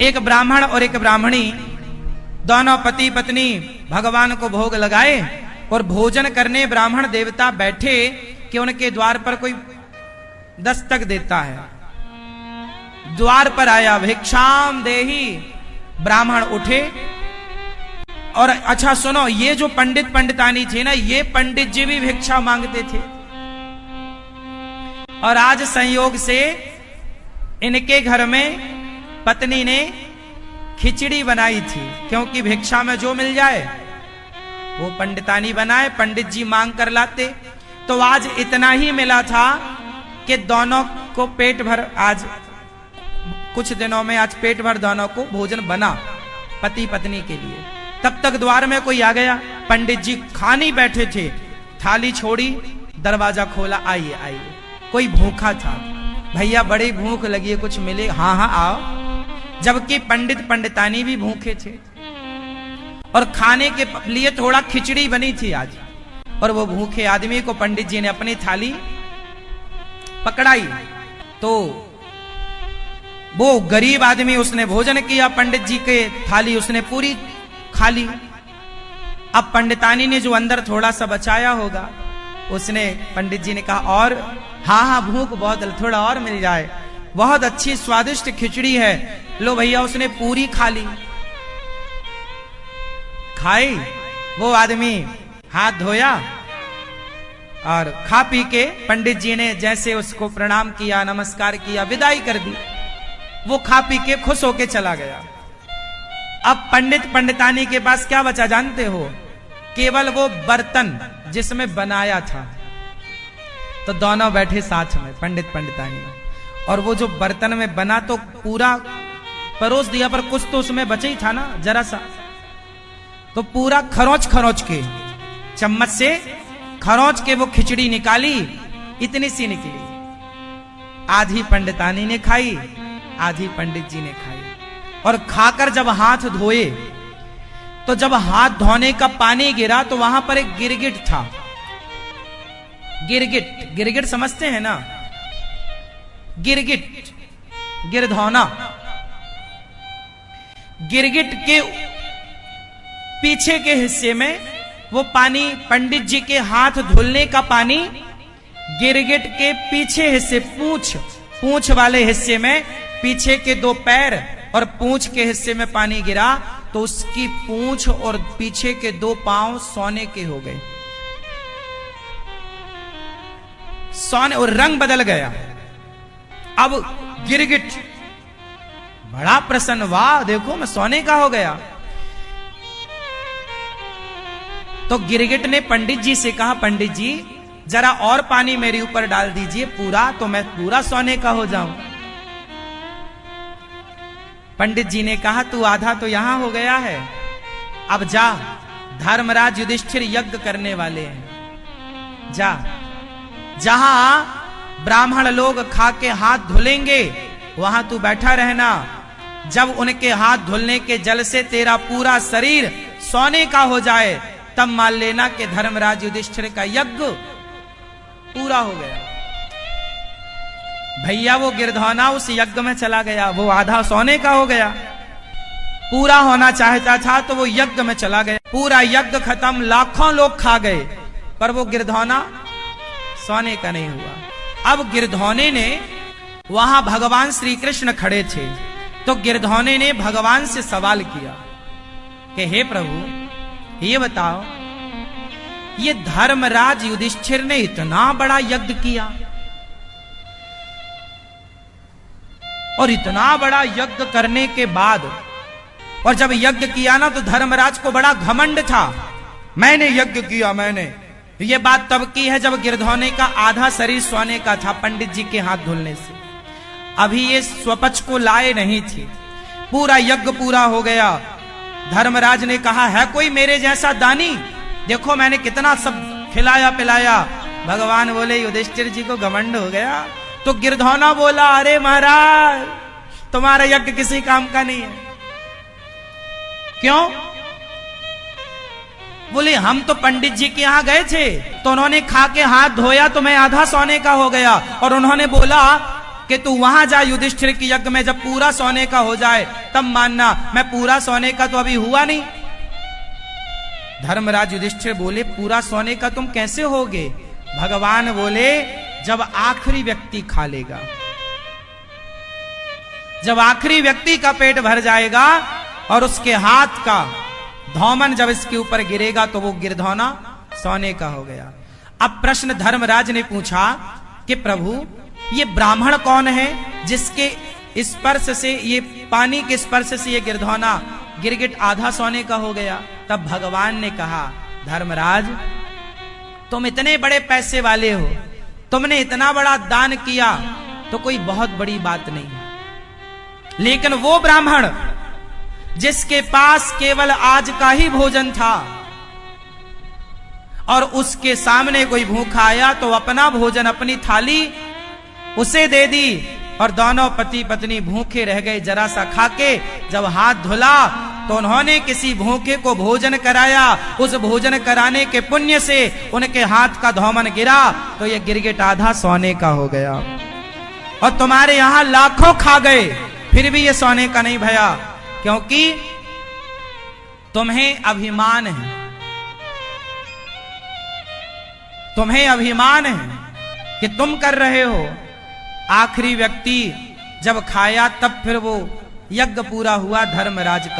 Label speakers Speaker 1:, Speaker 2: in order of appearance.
Speaker 1: एक ब्राह्मण और एक ब्राह्मणी दोनों पति पत्नी भगवान को भोग लगाए और भोजन करने ब्राह्मण देवता बैठे कि उनके द्वार पर कोई दस्तक देता है। द्वार पर आया, भिक्षाम देहि। ब्राह्मण उठे और अच्छा सुनो, ये जो पंडित पंडितानी थे ना, ये पंडित जी भी भिक्षा मांगते थे। और आज संयोग से इनके घर में पत्नी ने खिचड़ी बनाई थी, क्योंकि भिक्षा में जो मिल जाए वो पंडितानी बनाए, पंडित जी मांग कर लाते। तो आज इतना ही मिला था कि दोनों को पेट भर, आज कुछ दिनों में आज पेट भर दोनों को भोजन बना पति पत्नी के लिए। तब तक द्वार में कोई आ गया, पंडित जी खाने बैठे थे, थाली छोड़ी, दरवाजा खोला, आइए आइए। कोई भूखा था, भैया बड़ी भूख लगी है, कुछ मिले? हाँ हाँ आओ। जबकि पंडित पंडितानी भी भूखे थे और खाने के लिए थोड़ा खिचड़ी बनी थी आज, और वो भूखे आदमी को पंडित जी ने अपनी थाली पकड़ाई। तो वो गरीब आदमी, उसने भोजन किया, पंडित जी के थाली उसने पूरी खा ली। अब पंडितानी ने जो अंदर थोड़ा सा बचाया होगा, उसने, पंडित जी ने कहा और? हाँ हाँ भूख बहुत, थोड़ा और मिल जाए, बहुत अच्छी स्वादिष्ट खिचड़ी है। लो भैया, उसने पूरी खा ली। खाई, वो आदमी हाथ धोया और खा पी के पंडित जी ने जैसे उसको प्रणाम किया, नमस्कार किया, विदाई कर दी। वो खा पी के खुश होके चला गया। अब पंडित पंडितानी के पास क्या बचा जानते हो? केवल वो बर्तन जिसमें बनाया था। तो दोनों बैठे साथ में, पंडित पंडितानी, और वो जो बर्तन में बना तो पूरा परोस दिया, पर कुछ तो उसमें बचे ही था ना, जरा सा। तो पूरा खरोच खरोच के, चम्मच से खरोच के वो खिचड़ी निकाली, इतनी सी निकली। आधी पंडितानी ने खाई, आधी पंडित जी ने खाई। और खाकर जब हाथ धोए, तो जब हाथ धोने का पानी गिरा तो वहां पर एक गिरगिट था। गिरगिट, गिरगिट समझते हैं ना? गिरगिट, गिरधौना। गिरगिट के पीछे के हिस्से में वो पानी, पंडित जी के हाथ धुलने का पानी गिरगिट के पीछे हिस्से, पूंछ वाले हिस्से में, पीछे के दो पैर और पूंछ के हिस्से में पानी गिरा, तो उसकी पूंछ और पीछे के दो पांव सोने के हो गए, सोने, और रंग बदल गया। अब गिरगिट बड़ा प्रसन्न, वाह देखो मैं सोने का हो गया। तो गिरगिट ने पंडित जी से कहा, पंडित जी जरा और पानी मेरे ऊपर डाल दीजिए पूरा, तो मैं पूरा सोने का हो जाऊं। पंडित जी ने कहा, तू आधा तो यहां हो गया है, अब जा, धर्मराज युधिष्ठिर यज्ञ करने वाले हैं, जा, जहां ब्राह्मण लोग खा के हाथ धुलेंगे वहां तू बैठा रहना। जब उनके हाथ धुलने के जल से तेरा पूरा शरीर सोने का हो जाए, तब मान लेना कि धर्मराज युधिष्ठिर का यज्ञ पूरा हो गया। भैया वो गिरधौना उस यज्ञ में चला गया, वो आधा सोने का हो गया। पूरा होना चाहता था तो वो यज्ञ में चला गया, पूरा यज्ञ खत्म, लाखों लोग खा गए, पर वो गिरधौना सोने का नहीं हुआ। अब गिरधौने ने, वहां भगवान श्री कृष्ण खड़े थे, तो गिरधौने ने भगवान से सवाल किया कि हे प्रभु ये बताओ, ये धर्मराज युधिष्ठिर ने इतना बड़ा यज्ञ किया, और इतना बड़ा यज्ञ करने के बाद, और जब यज्ञ किया ना तो धर्मराज को बड़ा घमंड था, मैंने यज्ञ किया, मैंने। ये बात तब की है जब गिरधौने का आधा शरीर सोने का था पंडित जी के हाथ धुलने से, अभी ये स्वपच को लाए नहीं थे। पूरा यज्ञ पूरा हो गया, धर्मराज ने कहा, है कोई मेरे जैसा दानी? देखो मैंने कितना सब खिलाया पिलाया। भगवान बोले, युधिष्ठिर जी को घमंड हो गया। तो गिरधौना बोला, अरे महाराज तुम्हारा यज्ञ किसी काम का नहीं है। क्यों? बोले, हम तो पंडित जी के यहां गए थे, तो उन्होंने खा के हाथ धोया, तो मैं आधा सोने का हो गया, और उन्होंने बोला कि तू वहां जा युधिष्ठिर की यज्ञ में, जब पूरा सोने का हो जाए तब मानना, मैं पूरा सोने का तो अभी हुआ नहीं। धर्मराज युधिष्ठिर बोले, पूरा सोने का तुम कैसे होगे? भगवान बोले, जब आखिरी व्यक्ति खा लेगा, जब आखिरी व्यक्ति का पेट भर जाएगा और उसके हाथ का धौमन जब इसके ऊपर गिरेगा तो वो गिरधौना सोने का हो गया। अब प्रश्न धर्मराज ने पूछा कि प्रभु, ये ब्राह्मण कौन है जिसके स्पर्श से, ये पानी के स्पर्श से ये गिरधौना गिरगिट आधा सोने का हो गया? तब भगवान ने कहा, धर्मराज, तुम इतने बड़े पैसे वाले हो, तुमने इतना बड़ा दान किया तो कोई बहुत बड़ी बात नहीं है, लेकिन वो ब्राह्मण जिसके पास केवल आज का ही भोजन था और उसके सामने कोई भूखा आया तो अपना भोजन, अपनी थाली उसे दे दी और दोनों पति पत्नी भूखे रह गए। जरा सा खाके जब हाथ धुला तो उन्होंने किसी भूखे को भोजन कराया, उस भोजन कराने के पुण्य से उनके हाथ का धौमन गिरा तो ये गिरगिट आधा सोने का हो गया। और तुम्हारे यहां लाखों खा गए फिर भी ये सोने का नहीं भया, क्योंकि तुम्हें अभिमान है, तुम्हें अभिमान है कि तुम कर रहे हो। आखिरी व्यक्ति जब खाया तब फिर वो यज्ञ पूरा हुआ धर्मराज का।